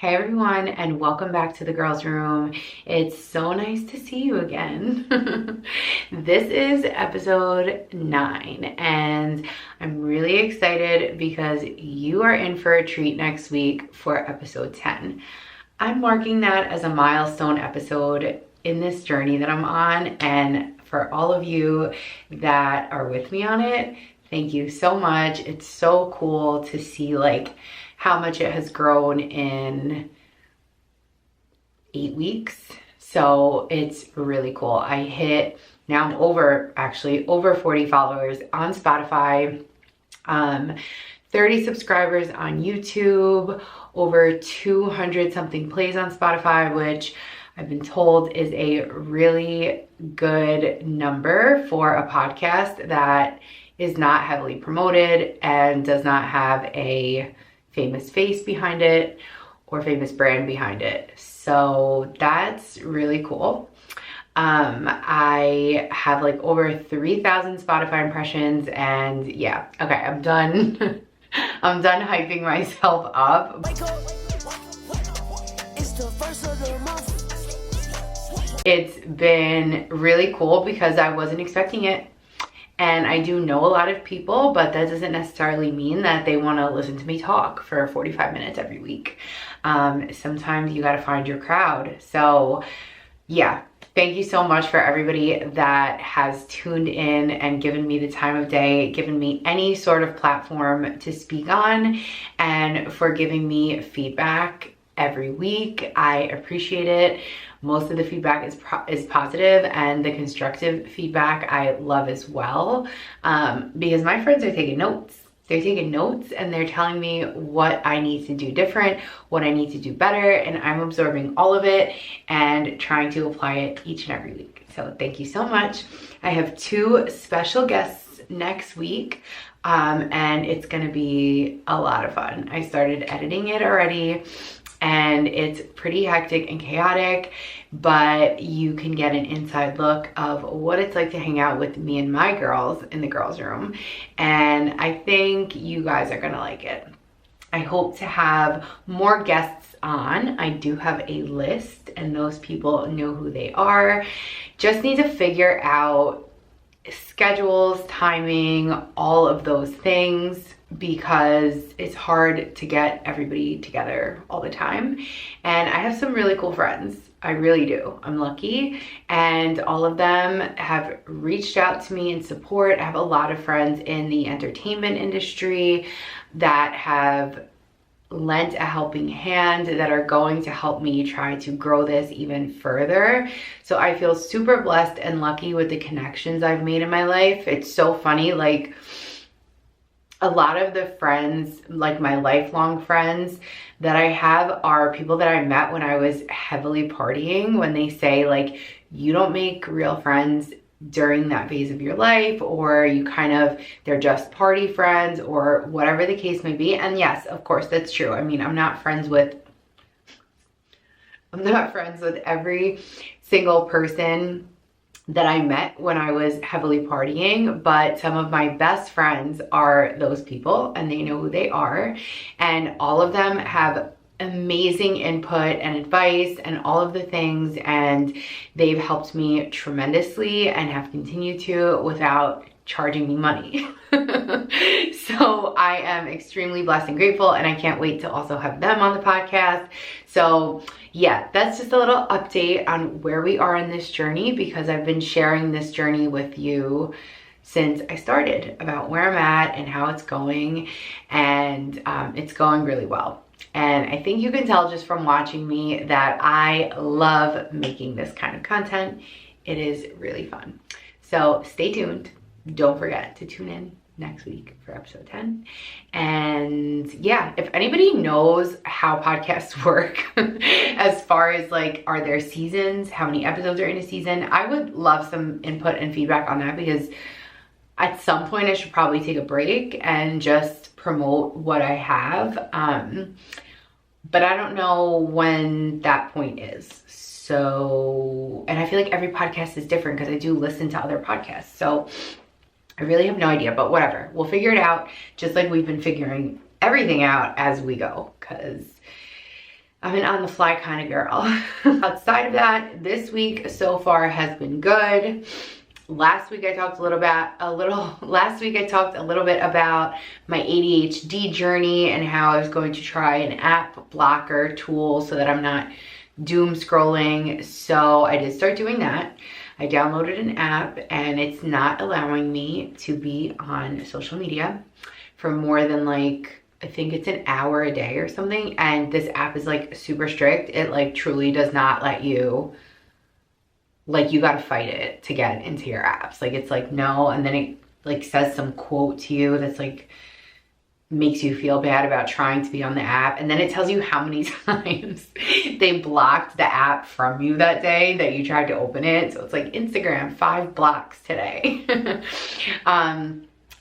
Hey everyone, and welcome back to the girls' room. It's so nice to see you again. This is episode 9, and I'm really excited because you are in for a treat next week for episode 10. I'm marking that as a milestone episode in this journey that I'm on, and for all of you that are with me on it, thank you so much. It's so cool to see how much it has grown in 8 weeks. So it's really cool. Now I'm over 40 followers on Spotify, 30 subscribers on YouTube, over 200 something plays on Spotify, which I've been told is a really good number for a podcast that is not heavily promoted and does not have a famous face behind it or famous brand behind it. So that's really cool. I have over 3,000 Spotify impressions, and yeah, okay, I'm done. I'm done hyping myself up. It's been really cool because I wasn't expecting it. And I do know a lot of people, but that doesn't necessarily mean that they want to listen to me talk for 45 minutes every week. Sometimes you got to find your crowd. So yeah, thank you so much for everybody that has tuned in and given me the time of day, given me any sort of platform to speak on, and for giving me feedback every week. I appreciate it. Most of the feedback is positive, and the constructive feedback I love as well, because my friends are taking notes. They're taking notes and they're telling me what I need to do different, what I need to do better, and I'm absorbing all of it and trying to apply it each and every week. So thank you so much. I have 2 special guests next week, and it's gonna be a lot of fun. I started editing it already, and it's pretty hectic and chaotic, but you can get an inside look of what it's like to hang out with me and my girls in the girls' room. And I think you guys are gonna like it. I hope to have more guests on. I do have a list, and those people know who they are. Just need to figure out schedules, timing, all of those things, because it's hard to get everybody together all the time. And I have some really cool friends. I really do. I'm lucky. And all of them have reached out to me in support. I have a lot of friends in the entertainment industry that have lent a helping hand, that are going to help me try to grow this even further. So I feel super blessed and lucky with the connections I've made in my life. It's so funny, a lot of the friends, my lifelong friends that I have, are people that I met when I was heavily partying. When they say you don't make real friends during that phase of your life, or they're just party friends, or whatever the case may be. And yes, of course, that's true. I mean, I'm not friends with every single person that I met when I was heavily partying, but some of my best friends are those people, and they know who they are, and all of them have amazing input and advice and all of the things, and they've helped me tremendously and have continued to without charging me money. So I am extremely blessed and grateful, and I can't wait to also have them on the podcast. So yeah, that's just a little update on where we are in this journey, because I've been sharing this journey with you since I started, about where I'm at and how it's going, and it's going really well. And I think you can tell just from watching me that I love making this kind of content. It is really fun. So stay tuned. Don't forget to tune in next week for episode 10. And yeah, if anybody knows how podcasts work, as far as are there seasons, how many episodes are in a season, I would love some input and feedback on that, because at some point I should probably take a break and just promote what I have. But I don't know when that point is. So, and I feel like every podcast is different, because I do listen to other podcasts. So I really have no idea, but whatever. We'll figure it out, just like we've been figuring everything out as we go, because I'm an on the fly kind of girl. Outside of that, this week so far has been good. Last week I talked a little bit about my ADHD journey and how I was going to try an app blocker tool so that I'm not doom scrolling. So I did start doing that. I downloaded an app and it's not allowing me to be on social media for more than like, I think it's an hour a day or something. And this app is like super strict. It like truly does not let you, like you gotta fight it to get into your apps. Like it's like no, and then it like says some quote to you that's like makes you feel bad about trying to be on the app. And then it tells you how many times they blocked the app from you that day that you tried to open it. So it's like Instagram, 5 blocks today.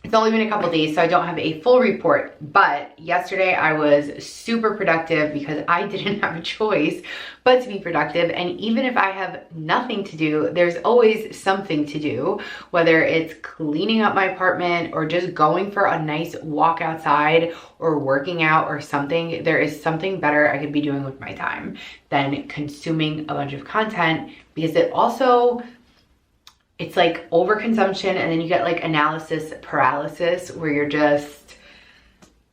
It's only been a couple days, so I don't have a full report, but yesterday I was super productive because I didn't have a choice but to be productive. And even if I have nothing to do, there's always something to do, whether it's cleaning up my apartment or just going for a nice walk outside or working out or something. There is something better I could be doing with my time than consuming a bunch of content, because it also, it's like overconsumption, and then you get like analysis paralysis where you're just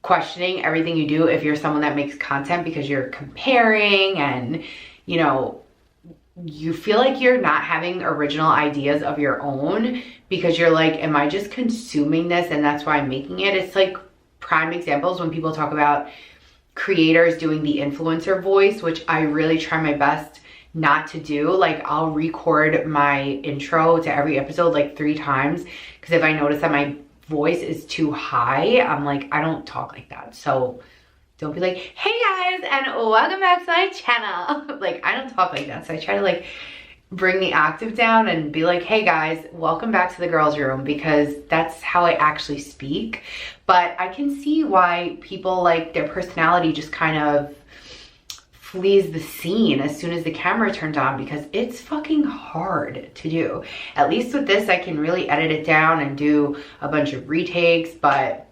questioning everything you do if you're someone that makes content, because you're comparing and, you know, you feel like you're not having original ideas of your own because you're like, am I just consuming this and that's why I'm making it? It's like prime examples when people talk about creators doing the influencer voice, which I really try my best not to do. Like I'll record my intro to every episode like 3 times, because if I notice that my voice is too high, I'm like, I don't talk like that. So don't be like, hey guys, and welcome back to my channel. Like I don't talk like that. So I try to like bring the octave down and be like, hey guys, welcome back to the girls' room, because that's how I actually speak. But I can see why people, like, their personality just kind of flees the scene as soon as the camera turns on, because it's fucking hard to do. At least with this, I can really edit it down and do a bunch of retakes, but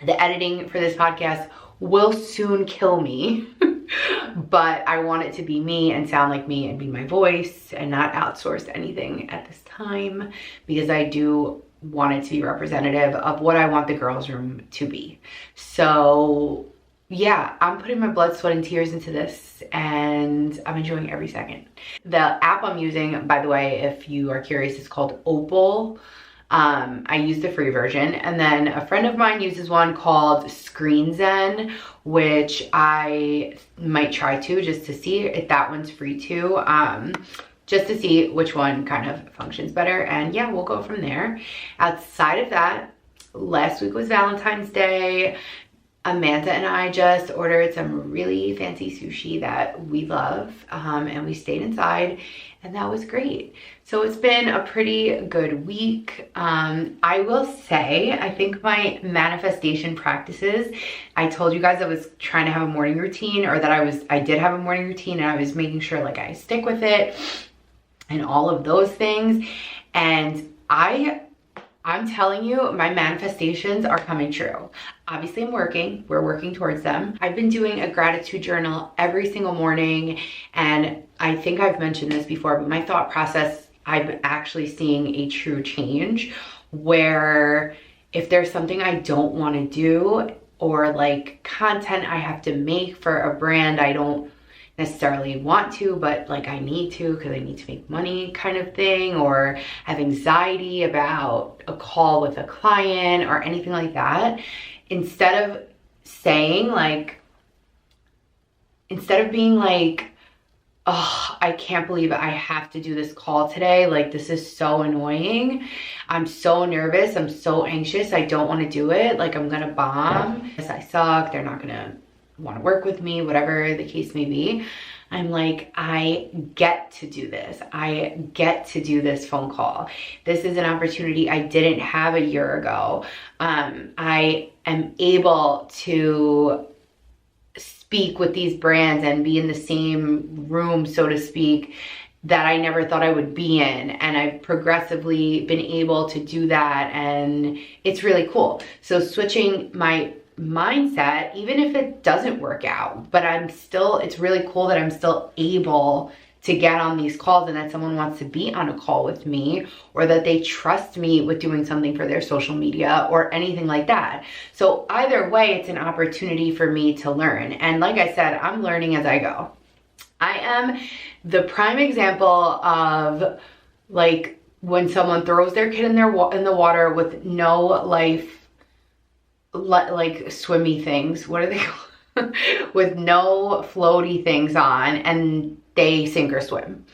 the editing for this podcast will soon kill me. But I want it to be me and sound like me and be my voice and not outsource anything at this time, because I do want it to be representative of what I want the girls' room to be. So yeah, I'm putting my blood, sweat, and tears into this, and I'm enjoying every second. The app I'm using, by the way, if you are curious, is called Opal. I use the free version, and then a friend of mine uses one called Screen Zen, which I might try to, just to see if that one's free too, just to see which one kind of functions better. And yeah, we'll go from there. Outside of that, last week was Valentine's Day. Amanda and I just ordered some really fancy sushi that we love, and we stayed inside, and that was great. So it's been a pretty good week. I will say, I think my manifestation practices, I told you guys I was trying to have a morning routine, or that I did have a morning routine, and I was making sure like I stick with it and all of those things. And I'm telling you, my manifestations are coming true. Obviously we're working towards them. I've been doing a gratitude journal every single morning, and I think I've mentioned this before, but my thought process, I'm actually seeing a true change, where if there's something I don't want to do, or like content I have to make for a brand I don't necessarily want to, but like I need to because I need to make money kind of thing, or have anxiety about a call with a client or anything like that, instead of being like, oh, I can't believe I have to do this call today, like this is so annoying, I'm so nervous, I'm so anxious, I don't want to do it, like I'm gonna bomb, I suck, they're not gonna want to work with me, whatever the case may be. I'm like, I get to do this. I get to do this phone call. This is an opportunity I didn't have a year ago. I am able to speak with these brands and be in the same room, so to speak, that I never thought I would be in. And I've progressively been able to do that, and it's really cool. So switching my mindset, even if it doesn't work out, but it's really cool that I'm still able to get on these calls and that someone wants to be on a call with me, or that they trust me with doing something for their social media or anything like that. So either way, it's an opportunity for me to learn. And like I said, I'm learning as I go. I am the prime example of like when someone throws their kid in the water with no life, like swimmy things. What are they called? With no floaty things on, and they sink or swim.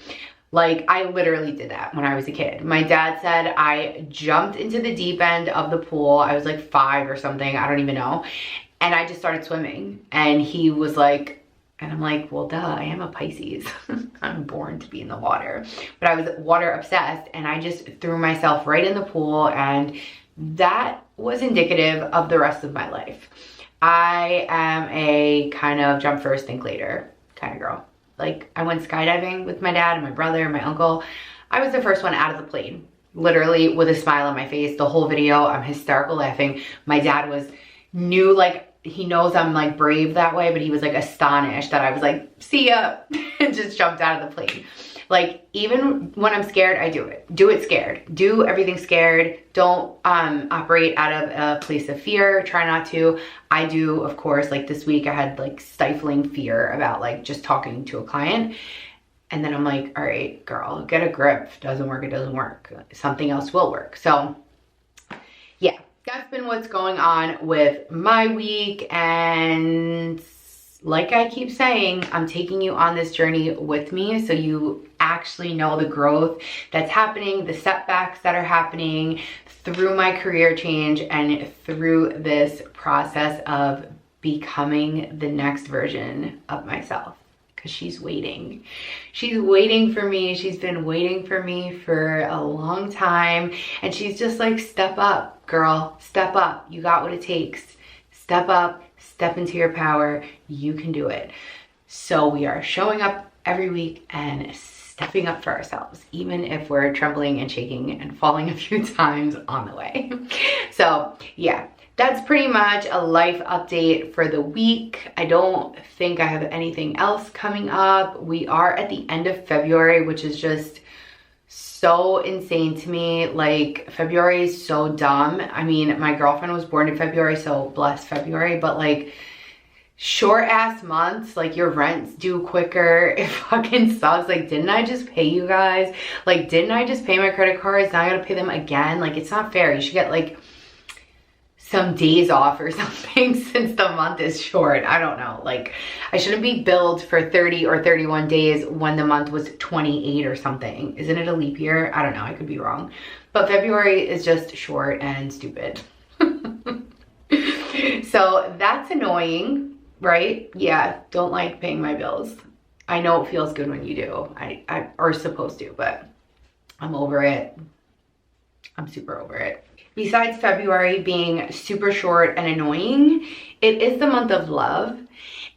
Like, I literally did that when I was a kid. My dad said I jumped into the deep end of the pool. I was like 5 or something, I don't even know. And I just started swimming. And he was like, and I'm like, well, duh, I am a Pisces. I'm born to be in the water. But I was water obsessed, and I just threw myself right in the pool, and that was indicative of the rest of my life. I am a kind of jump first, think later kind of girl. Like, I went skydiving with my dad and my brother and my uncle. I was the first one out of the plane, literally with a smile on my face. The whole video, I'm hysterical laughing. My dad knew, like, he knows I'm like brave that way, but he was like astonished that I was like, see ya, and just jumped out of the plane. Like, even when I'm scared, I do it. Do it scared. Do everything scared. Don't operate out of a place of fear. Try not to. I do, of course, like this week I had like stifling fear about like just talking to a client. And then I'm like, all right, girl, get a grip. Doesn't work, it doesn't work. Something else will work. So yeah, that's been what's going on with my week. And like I keep saying, I'm taking you on this journey with me so you actually know the growth that's happening, the setbacks that are happening through my career change and through this process of becoming the next version of myself. Because she's waiting. She's waiting for me. She's been waiting for me for a long time. And she's just like, step up, girl. Step up. You got what it takes. Step up. Step into your power. You can do it. So we are showing up every week and stepping up for ourselves, even if we're trembling and shaking and falling a few times on the way. So yeah, that's pretty much a life update for the week. I don't think I have anything else coming up. We are at the end of February, which is just so insane to me. Like, February is so dumb. I mean, my girlfriend was born in February, so bless February, but like, short ass months, like your rent's due quicker. It fucking sucks. Like, didn't I just pay you guys? Like, didn't I just pay my credit cards? Now I gotta pay them again. Like, it's not fair. You should get like some days off or something since the month is short. I don't know. Like, I shouldn't be billed for 30 or 31 days when the month was 28 or something. Isn't it a leap year? I don't know. I could be wrong. But February is just short and stupid. So that's annoying. Right? Yeah, don't like paying my bills. I know it feels good when you do. I are supposed to, but I'm over it. I'm super over it. Besides February being super short and annoying, it is the month of love.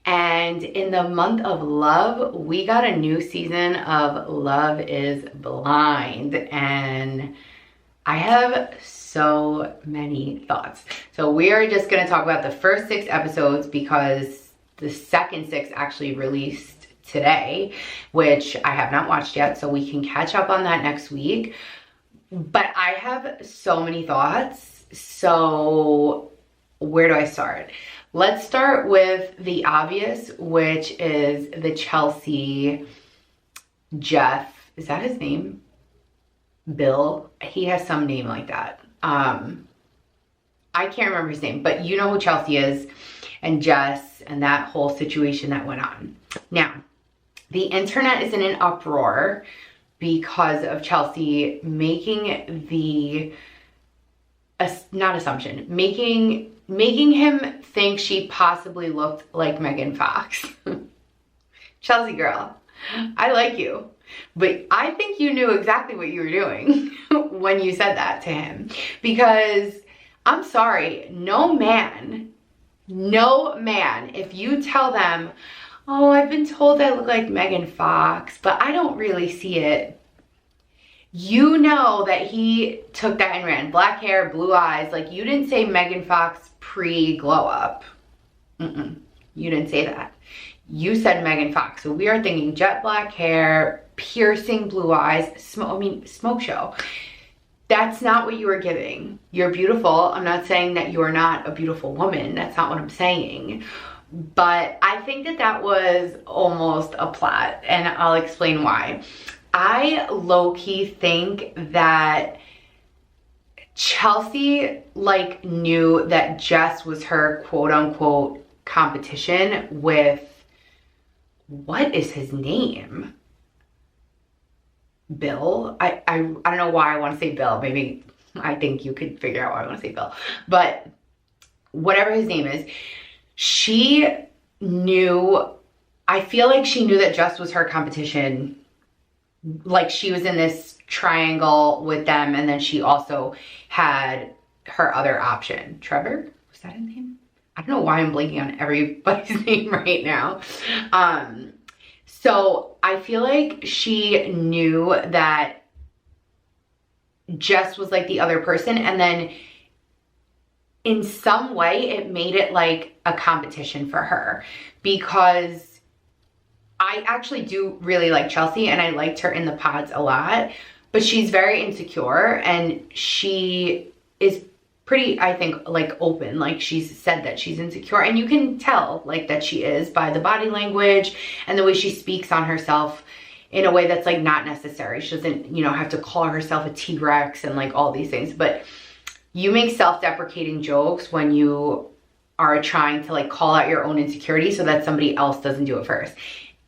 And in the month of love, we got a new season of Love is Blind. And I have so many thoughts. So we are just going to talk about the first 6 episodes because the second 6 actually released today, which I have not watched yet, so we can catch up on that next week. But I have so many thoughts. So where do I start? Let's start with the obvious, which is the Chelsea Jeff. Is that his name? Bill? He has some name like that. I can't remember his name, but you know who Chelsea is, and Jess, and that whole situation that went on. Now, the internet is in an uproar because of Chelsea making the, not assumption, making him think she possibly looked like Megan Fox. Chelsea girl, I like you. But I think you knew exactly what you were doing when you said that to him. Because, I'm sorry, no man, if you tell them, oh, I've been told I look like Megan Fox, but I don't really see it. You know that he took that and ran. Black hair, blue eyes. Like, you didn't say Megan Fox pre-glow up. You didn't say that. You said Megan Fox. So we are thinking jet black hair, piercing blue eyes, smoke show. That's not what you were giving. You're beautiful. I'm not saying that you're not a beautiful woman. That's not what I'm saying. But I think that that was almost a plot, and I'll explain why. I low-key think that Chelsea like knew that Jess was her quote-unquote competition with, what is his name? Bill? I don't know why I want to say Bill. Maybe I think you could figure out why I want to say Bill. But whatever his name is, she knew, I feel like she knew that Jess was her competition. Like, she was in this triangle with them, and then she also had her other option. Trevor? Was that his name? I don't know why I'm blanking on everybody's name right now. So I feel like she knew that Jess was like the other person, and then in some way it made it like a competition for her, because I actually do really like Chelsea and I liked her in the pods a lot, but she's very insecure and she is pretty, I think, like open. Like, she's said that she's insecure, and you can tell like that she is by the body language and the way she speaks on herself in a way that's like not necessary. She doesn't, you know, have to call herself a T-Rex and like all these things, but you make self-deprecating jokes when you are trying to like call out your own insecurity so that somebody else doesn't do it first.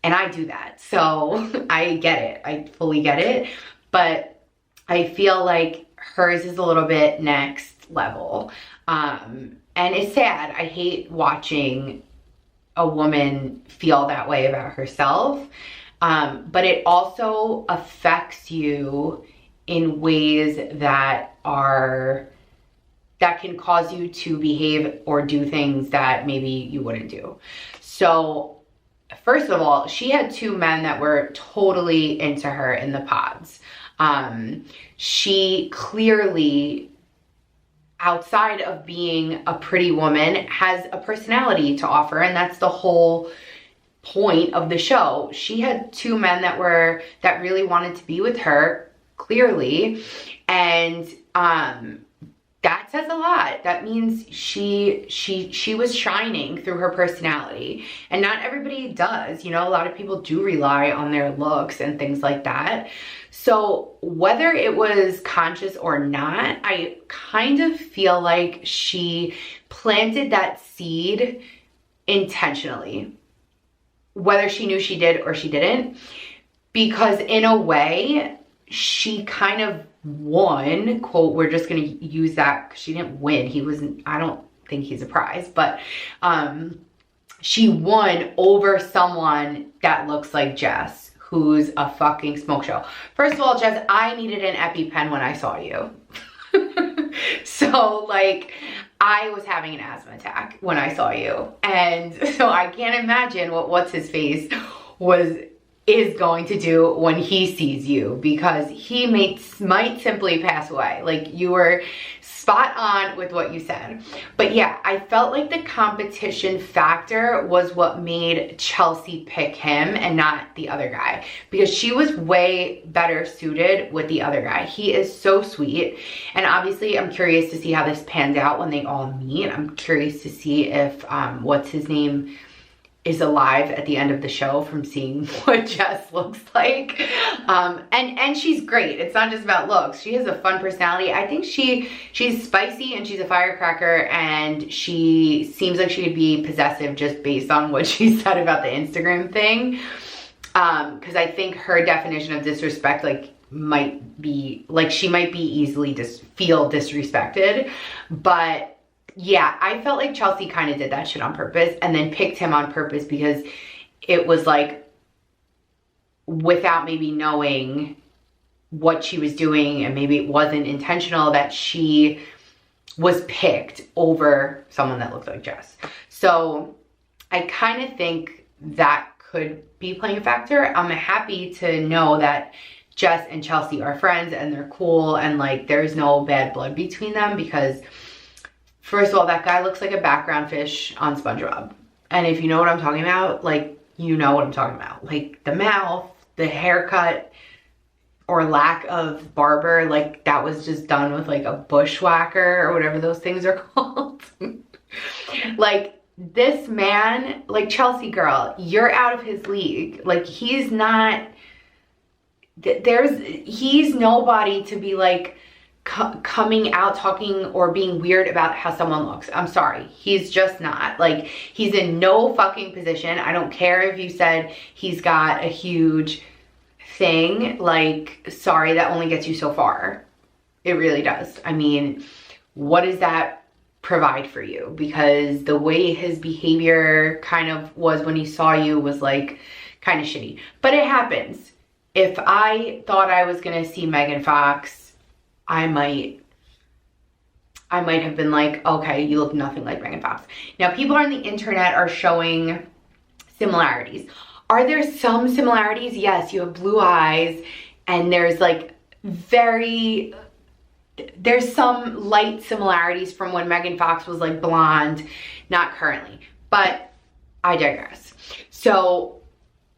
And I do that. So I get it. I fully get it. But I feel like hers is a little bit next level. And it's sad. I hate watching a woman feel that way about herself. But it also affects you in ways that can cause you to behave or do things that maybe you wouldn't do. So first of all, she had two men that were totally into her in the pods. She clearly, outside of being a pretty woman, has a personality to offer, and that's the whole point of the show. She had two men that really wanted to be with her, clearly, and that says a lot. That means she was shining through her personality, and not everybody does. You know, a lot of people do rely on their looks and things like that. So whether it was conscious or not, I kind of feel like she planted that seed intentionally, whether she knew she did or she didn't, because in a way she kind of won, quote, we're just gonna use that because she didn't win. He wasn't, I don't think he's a prize, but she won over someone that looks like Jess, who's a fucking smoke show. First of all, Jess, I needed an Epi Pen when I saw you. So like, I was having an asthma attack when I saw you, and so I can't imagine what what's his face is going to do when he sees you, because he might simply pass away. Like, you were spot on with what you said. But yeah, I felt like the competition factor was what made Chelsea pick him and not the other guy, because she was way better suited with the other guy. He is so sweet, and obviously I'm curious to see how this pans out when they all meet. I'm curious to see if what's his name is alive at the end of the show from seeing what Jess looks like. And she's great. It's not just about looks. She has a fun personality. I think she's spicy and she's a firecracker, and she seems like she could be possessive just based on what she said about the Instagram thing. Because I think her definition of disrespect might be she might be easily feel disrespected. But yeah, I felt like Chelsea kind of did that shit on purpose and then picked him on purpose, because it was like, without maybe knowing what she was doing, and maybe it wasn't intentional, that she was picked over someone that looked like Jess. So I kind of think that could be playing a factor. I'm happy to know that Jess and Chelsea are friends and they're cool and like there's no bad blood between them, because first of all, that guy looks like a background fish on SpongeBob. And if you know what I'm talking about, like, you know what I'm talking about. Like the mouth, the haircut, or lack of barber, like that was just done with like a bushwhacker or whatever those things are called. Like this man, like Chelsea girl, you're out of his league. Like he's not, he's nobody to be like coming out talking or being weird about how someone looks. I'm sorry, he's just not. Like he's in no fucking position. I don't care if you said he's got a huge thing, like sorry, that only gets you so far. It really does. I mean, what does that provide for you? Because the way his behavior kind of was when he saw you was like kind of shitty. But it happens. If I thought I was gonna see Megan Fox, I might have been like, okay, you look nothing like Megan Fox. Now people on the internet are showing similarities. Are there some similarities? Yes, you have blue eyes and there's like there's some light similarities from when Megan Fox was like blonde, not currently, but I digress. So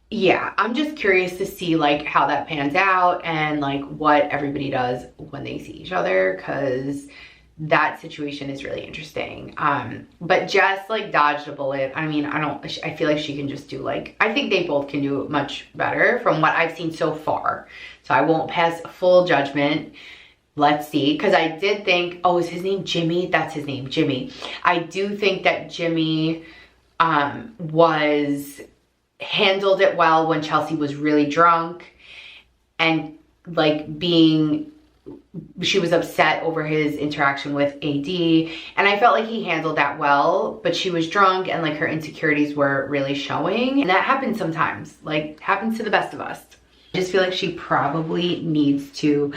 yeah, I'm just curious to see like how that pans out and like what everybody does when they see each other, because that situation is really interesting. But Jess like dodged a bullet. I mean, I feel like she can just do like, I think they both can do much better from what I've seen so far. So I won't pass full judgment. Let's see, because I did think, oh, is his name Jimmy? That's his name, Jimmy. I do think that Jimmy handled it well when Chelsea was really drunk and like she was upset over his interaction with AD, and I felt like he handled that well, but she was drunk and like her insecurities were really showing, and that happens sometimes, like happens to the best of us. I just feel like she probably needs to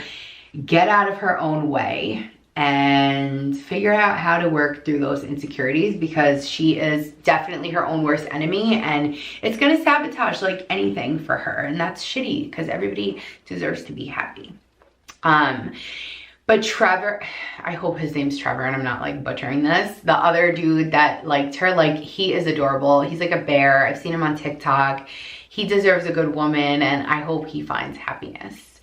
get out of her own way and figure out how to work through those insecurities, because she is definitely her own worst enemy and it's gonna sabotage like anything for her, and that's shitty because everybody deserves to be happy. But Trevor, I hope his name's Trevor and I'm not like butchering this, the other dude that liked her, like he is adorable. He's like a bear. I've seen him on TikTok. He deserves a good woman and I hope he finds happiness.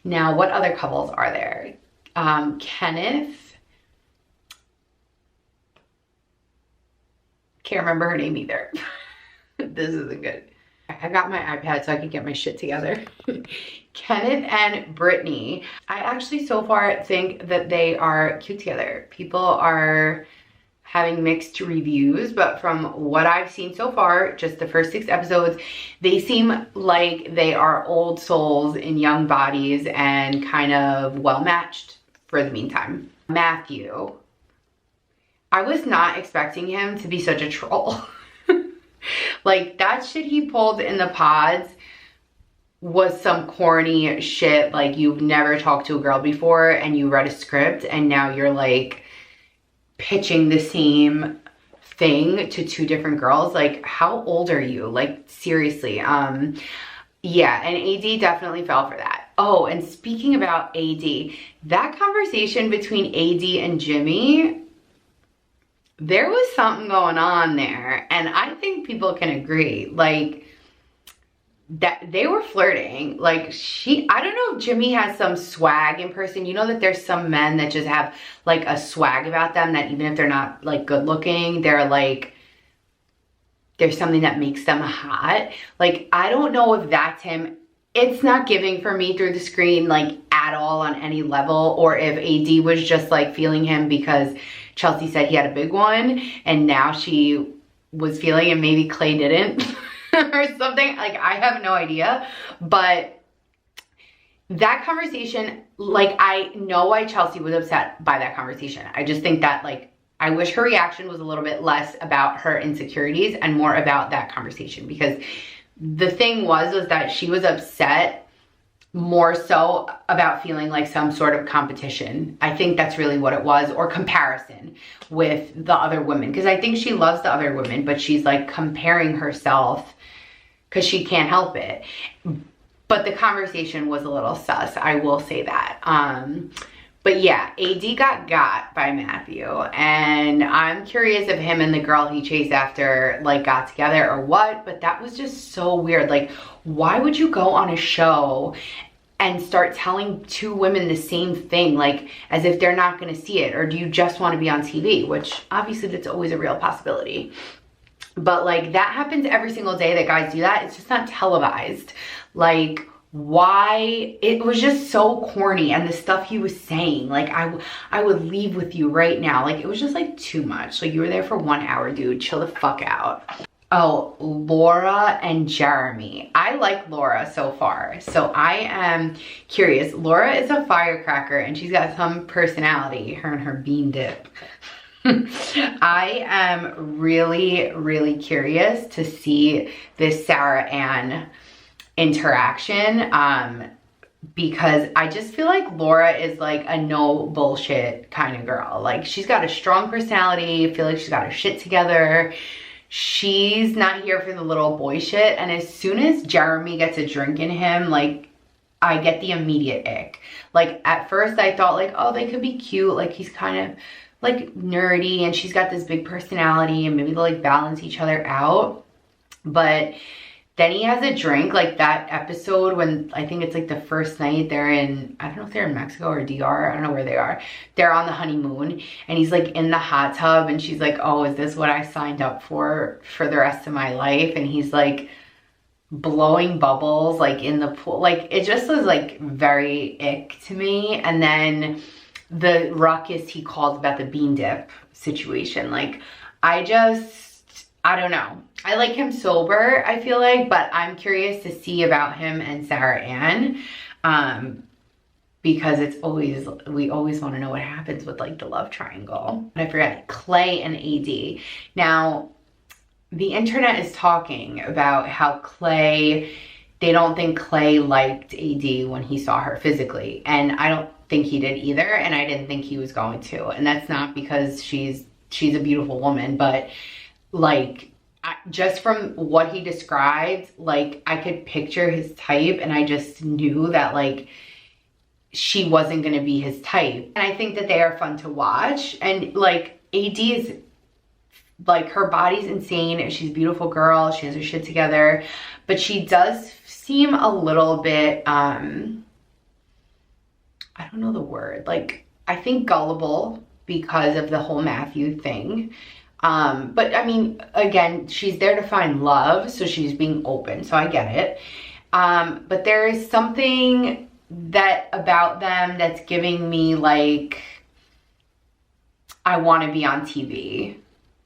Now, what other couples are there? Kenneth, can't remember her name either. This isn't good. I got my iPad so I can get my shit together. Kenneth and Brittany, I actually so far think that they are cute together. People are having mixed reviews, but from what I've seen so far, just the first 6 episodes, they seem like they are old souls in young bodies and kind of well matched for the meantime. Matthew, I was not expecting him to be such a troll. Like that shit he pulled in the pods was some corny shit. Like you've never talked to a girl before and you read a script and now you're like pitching the same thing to 2 different girls. Like how old are you? Like seriously. Yeah, and AD definitely fell for that. Oh, and speaking about AD, that conversation between AD and Jimmy, there was something going on there, and I think people can agree, like, that they were flirting. Like, I don't know if Jimmy has some swag in person. You know that there's some men that just have, like, a swag about them that even if they're not, like, good looking, they're, like, there's something that makes them hot. Like, I don't know if that's him. It's not giving for me through the screen, like, at all on any level, or if AD was just, like, feeling him because Chelsea said he had a big one and now she was feeling and maybe Clay didn't or something. Like, I have no idea. But that conversation, like, I know why Chelsea was upset by that conversation. I just think that, like, I wish her reaction was a little bit less about her insecurities and more about that conversation, because the thing was that she was upset more so about feeling like some sort of competition. I think that's really what it was, or comparison with the other women, because I think she loves the other women, but she's like comparing herself because she can't help it. But the conversation was a little sus, I will say that. But yeah, AD got by Matthew, and I'm curious if him and the girl he chased after like got together or what, but that was just so weird. Like, why would you go on a show and start telling two women the same thing, like as if they're not gonna see it? Or do you just wanna be on TV? Which obviously that's always a real possibility. But like, that happens every single day that guys do that. It's just not televised. Like, why? It was just so corny, and the stuff he was saying, like, I would leave with you right now. Like, it was just like too much. Like, you were there for 1 hour, dude. Chill the fuck out. Oh, Laura and Jeremy. I like Laura so far, so I am curious. Laura is a firecracker, and she's got some personality, her and her bean dip. I am really, really curious to see this Sarah Ann interaction, because I just feel like Laura is like a no bullshit kind of girl. Like, she's got a strong personality. I feel like she's got her shit together. She's not here for the little boy shit. And as soon as Jeremy gets a drink in him, like, I get the immediate ick. Like, at first I thought like, oh, they could be cute. Like, he's kind of like nerdy and she's got this big personality and maybe they'll like balance each other out. But then he has a drink, like that episode when I think it's like the first night they're in, I don't know if they're in Mexico or DR, I don't know where they are. They're on the honeymoon and he's like in the hot tub and she's like, oh, is this what I signed up for the rest of my life? And he's like blowing bubbles like in the pool. Like, it just was like very ick to me. And then the ruckus he called about the bean dip situation, like, I don't know. I like him sober, I feel like, but I'm curious to see about him and Sarah Ann, because we always want to know what happens with like the love triangle. And I forgot, Clay and AD. Now, the internet is talking about how they don't think Clay liked AD when he saw her physically, and I don't think he did either, and I didn't think he was going to. And that's not because she's a beautiful woman, but like, just from what he described, like, I could picture his type, and I just knew that like she wasn't gonna be his type. And I think that they are fun to watch, and like, AD is like, her body's insane, she's a beautiful girl, she has her shit together, but she does seem a little bit I don't know the word, like, I think gullible because of the whole Matthew thing. But I mean, again, she's there to find love, so she's being open, so I get it. But there is something that about them that's giving me like, I want to be on TV,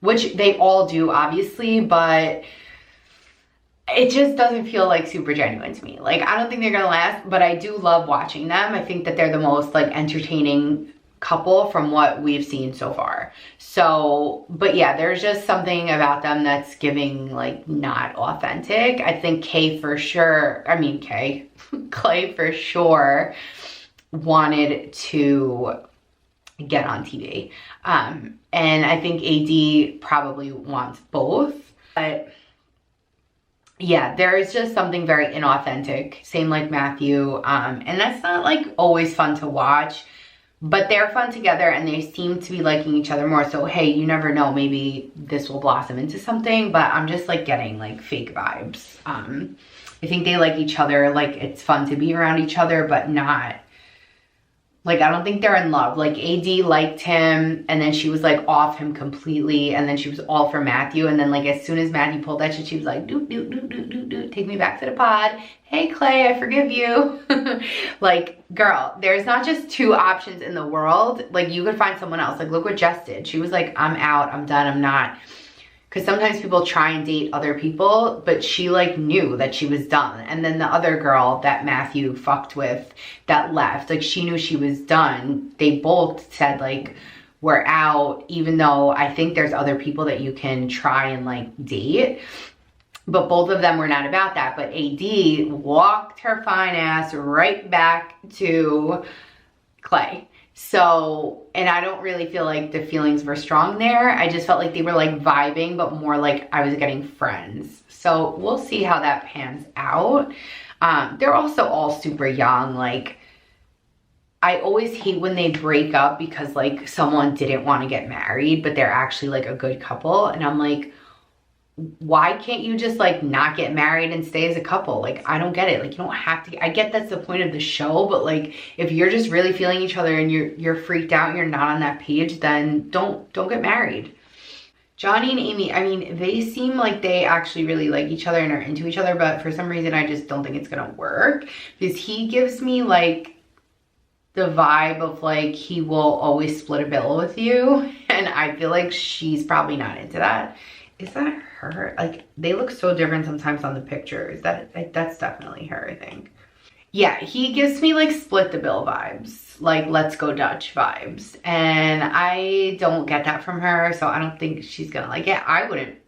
which they all do obviously, but it just doesn't feel like super genuine to me. Like, I don't think they're gonna last, but I do love watching them. I think that they're the most like entertaining couple from what we've seen so far. So, but yeah, there's just something about them that's giving like not authentic. I think Clay for sure wanted to get on TV. And I think AD probably wants both, but yeah, there is just something very inauthentic. Same like Matthew. And that's not like always fun to watch, but they're fun together and they seem to be liking each other more. So, hey, you never know, maybe this will blossom into something, but I'm just like getting like fake vibes. I think they like each other. Like, it's fun to be around each other, but not like, I don't think they're in love. Like, AD liked him and then she was like off him completely, and then she was all for Matthew, and then like as soon as Matthew pulled that shit, she was like, doot, doot, doot, doot, doot, doot, take me back to the pod. Hey Clay, I forgive you. Like, girl, there's not just two options in the world. Like, you could find someone else. Like, look what Jess did. She was like, I'm out, I'm done, I'm not. Because sometimes people try and date other people, but she like knew that she was done. And then the other girl that Matthew fucked with that left, like, she knew she was done. They both said like, we're out, even though I think there's other people that you can try and like date. But both of them were not about that. But AD walked her fine ass right back to Clay. So, and I don't really feel like the feelings were strong there. I just felt like they were like vibing, but more like I was getting friends. So we'll see how that pans out. They're also all super young. Like, I always hate when they break up because like someone didn't want to get married, but they're actually like a good couple. And I'm like, why can't you just like not get married and stay as a couple? Like, I don't get it. Like, you don't have to. I get that's the point of the show, but like if you're just really feeling each other and you're freaked out and you're not on that page, then don't get married. Johnny and Amy, I mean, they seem like they actually really like each other and are into each other, but for some reason I just don't think it's gonna work because he gives me like the vibe of like he will always split a bill with you, and I feel like she's probably not into that. Is that her? Like, they look so different sometimes on the pictures. That's definitely her, I think. Yeah, he gives me like split the bill vibes, like let's go Dutch vibes, and I don't get that from her, so I don't think she's gonna like it. I wouldn't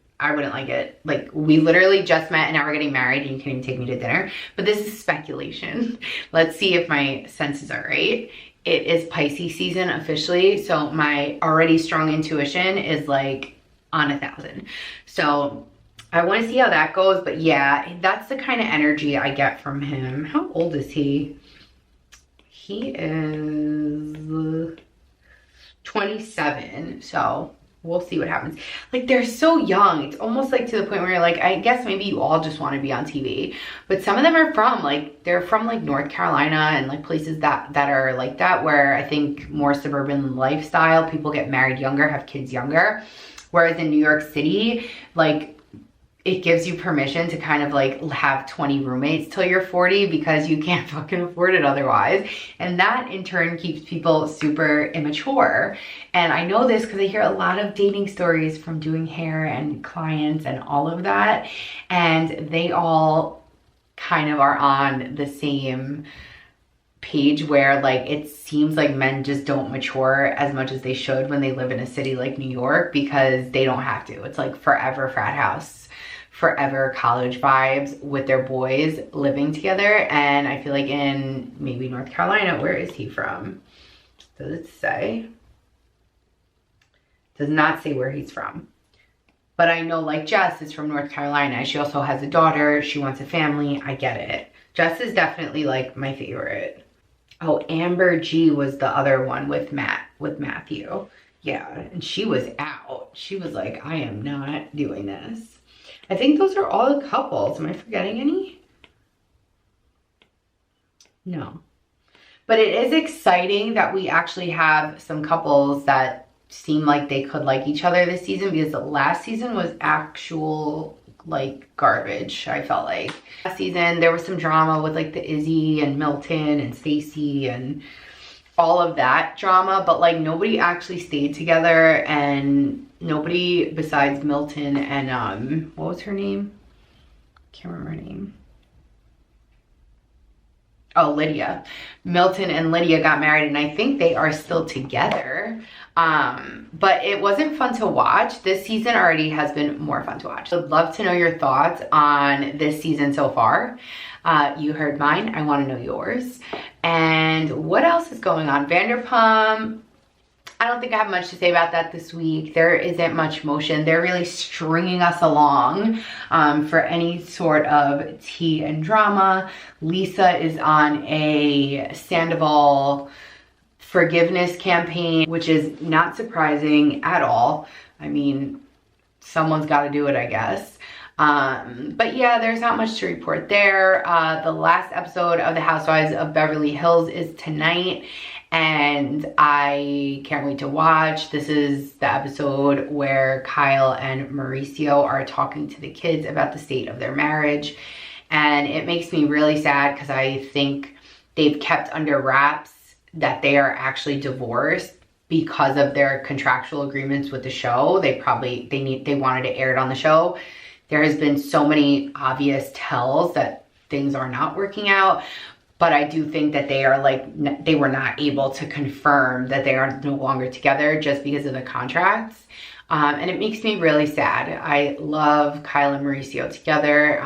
like it. Like, we literally just met and now we're getting married and you can't even take me to dinner. But this is speculation. Let's see if my senses are right. It is Pisces season officially, so my already strong intuition is like on 1,000. So I want to see how that goes, but yeah, that's the kind of energy I get from him. How old is he? He is 27, so we'll see what happens. Like, they're so young. It's almost like to the point where you're like, I guess maybe you all just want to be on TV. But some of them are from like, they're from like North Carolina and like places that are like that, where I think more suburban lifestyle, people get married younger, have kids younger. Whereas in New York City, like, it gives you permission to kind of like have 20 roommates till you're 40 because you can't fucking afford it otherwise. And that in turn keeps people super immature. And I know this because I hear a lot of dating stories from doing hair and clients and all of that. And they all kind of are on the same page where like it seems like men just don't mature as much as they should when they live in a city like New York, because they don't have to. It's like forever frat house, forever college vibes with their boys living together. And I feel like in maybe North Carolina, where is he from? Does it say? Does not say where he's from. But I know like Jess is from North Carolina. She also has a daughter. She wants a family. I get it. Jess is definitely like my favorite. Oh, Amber G was the other one with Matthew. Yeah, and she was out. She was like, I am not doing this. I think those are all the couples. Am I forgetting any? No. But it is exciting that we actually have some couples that seem like they could like each other this season, because the last season was actual like garbage. I felt like last season there was some drama with like the Izzy and Milton and Stacy and all of that drama, but like nobody actually stayed together, and nobody besides Milton and what was her name? Can't remember her name. Oh, Lydia. Milton and Lydia got married, and I think they are still together. But it wasn't fun to watch. This season already has been more fun to watch. I'd love to know your thoughts on this season so far. You heard mine. I want to know yours. And what else is going on? Vanderpump. I don't think I have much to say about that this week. There isn't much motion. They're really stringing us along for any sort of tea and drama. Lisa is on a Sandoval forgiveness campaign, which is not surprising at all. I mean, someone's got to do it, I guess. But yeah, there's not much to report there. The last episode of The Housewives of Beverly Hills is tonight, and I can't wait to watch. This is the episode where Kyle and Mauricio are talking to the kids about the state of their marriage, and it makes me really sad because I think they've kept under wraps that they are actually divorced because of their contractual agreements with the show. They wanted to air it on the show. There has been so many obvious tells that things are not working out, but I do think that they are like, they were not able to confirm that they are no longer together just because of the contracts. And it makes me really sad. I love Kyle and Mauricio together.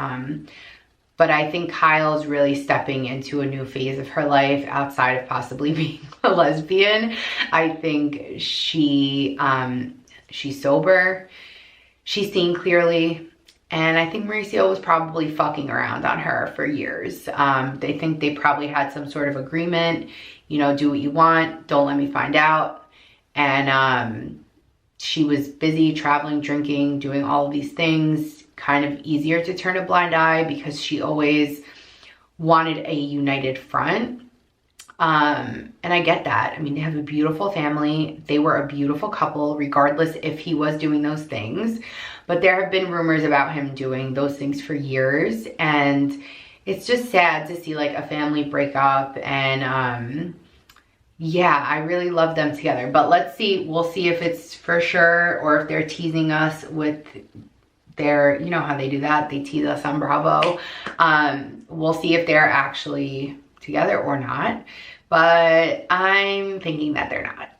But I think Kyle's really stepping into a new phase of her life outside of possibly being a lesbian. I think she's sober. She's seeing clearly. And I think Mauricio was probably fucking around on her for years. They think they probably had some sort of agreement, you know, do what you want, don't let me find out. And she was busy traveling, drinking, doing all of these things. Kind of easier to turn a blind eye because she always wanted a united front. And I get that. I mean, they have a beautiful family. They were a beautiful couple, regardless if he was doing those things. But there have been rumors about him doing those things for years. And it's just sad to see like a family break up. And yeah, I really love them together. But let's see. We'll see if it's for sure or if they're teasing us with their, you know how they do that. They tease us on Bravo. We'll see if they're actually together or not, but I'm thinking that they're not.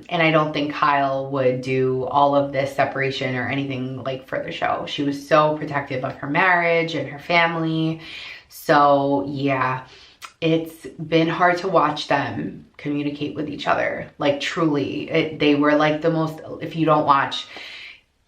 And I don't think Kyle would do all of this separation or anything like for the show. She was so protective of her marriage and her family. So yeah, it's been hard to watch them communicate with each other. Like truly, they were like the most, if you don't watch,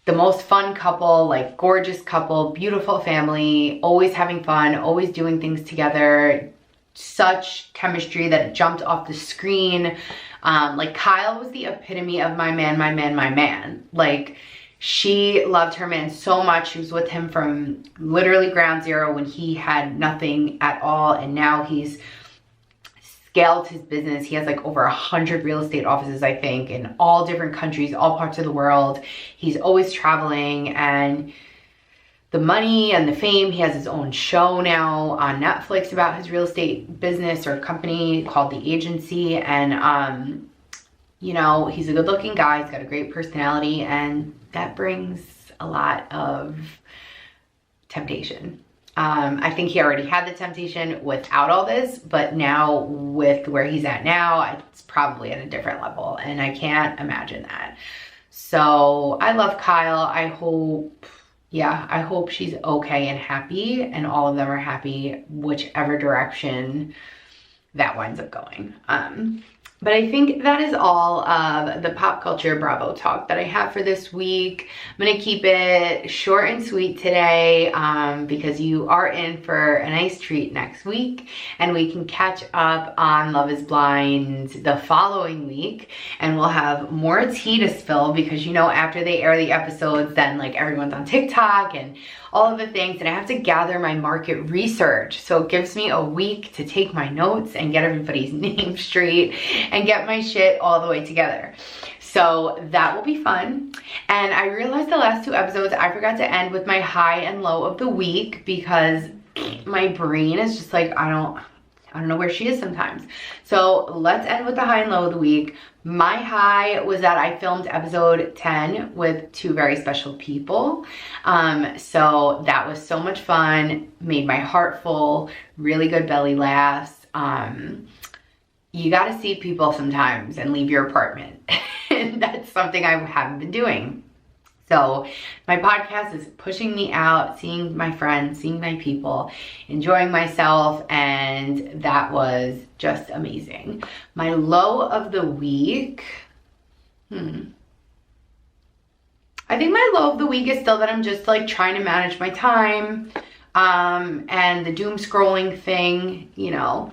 the most fun couple, like gorgeous couple, beautiful family, always having fun, always doing things together. Such chemistry that it jumped off the screen. Like Kyle was the epitome of my man, my man, my man. Like she loved her man so much. She was with him from literally ground zero when he had nothing at all. And now he's scaled his business. He has like over 100 real estate offices, I think, in all different countries, all parts of the world. He's always traveling, and the money and the fame. He has his own show now on Netflix about his real estate business or company called The Agency. And, you know, he's a good looking guy. He's got a great personality, and that brings a lot of temptation. I think he already had the temptation without all this, but now with where he's at now, it's probably at a different level, and I can't imagine that. So I love Kyle. I hope she's okay and happy, and all of them are happy, whichever direction that winds up going. But I think that is all of the pop culture Bravo talk that I have for this week. I'm gonna keep it short and sweet today because you are in for a nice treat next week, and we can catch up on Love is Blind the following week, and we'll have more tea to spill because, you know, after they air the episodes, then like everyone's on TikTok and all of the things, and I have to gather my market research. So it gives me a week to take my notes and get everybody's name straight and get my shit all the way together. So that will be fun. And I realized the last 2 episodes, I forgot to end with my high and low of the week because my brain is just like, I don't know where she is sometimes. So let's end with the high and low of the week. My high was that I filmed episode 10 with 2 very special people. So that was so much fun, made my heart full, really good belly laughs. You gotta see people sometimes and leave your apartment. And that's something I haven't been doing. So my podcast is pushing me out, seeing my friends, seeing my people, enjoying myself, and that was just amazing. My low of the week, I think my low of the week is still that I'm just like trying to manage my time, and the doom scrolling thing, you know,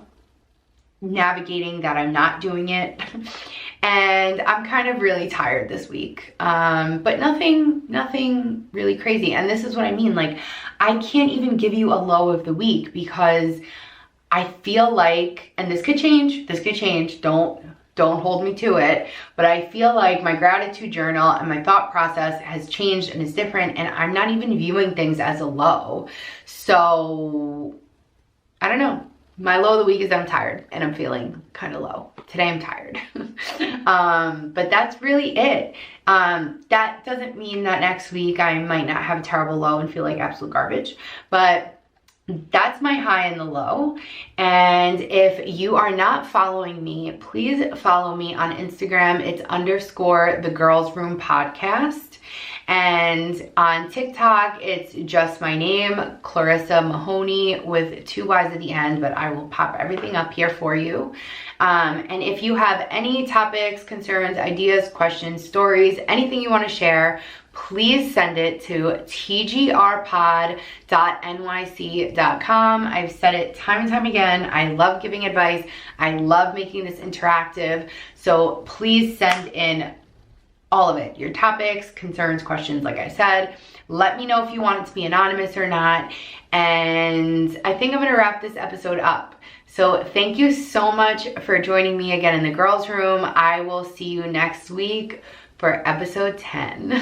navigating that I'm not doing it. And I'm kind of really tired this week, but nothing really crazy. And this is what I mean, like I can't even give you a low of the week because I feel like, and this could change, don't hold me to it, but I feel like my gratitude journal and my thought process has changed and is different, and I'm not even viewing things as a low. So I don't know. My low of the week is I'm tired and I'm feeling kind of low. Today I'm tired. But that's really it. That doesn't mean that next week I might not have a terrible low and feel like absolute garbage, but that's my high and the low. And if you are not following me, please follow me on Instagram. It's _ the Girls Room Podcast. And on TikTok, it's just my name, Clarissa Mahoney, with 2 Y's at the end, but I will pop everything up here for you. And if you have any topics, concerns, ideas, questions, stories, anything you want to share, please send it to tgrpod.nyc.com. I've said it time and time again. I love giving advice. I love making this interactive. So please send in all of it. Your topics, concerns, questions, like I said. Let me know if you want it to be anonymous or not. And I think I'm gonna wrap this episode up. So thank you so much for joining me again in the girls' room. I will see you next week for episode 10.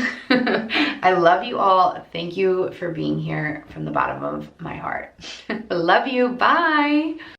I love you all. Thank you for being here from the bottom of my heart. Love you. Bye.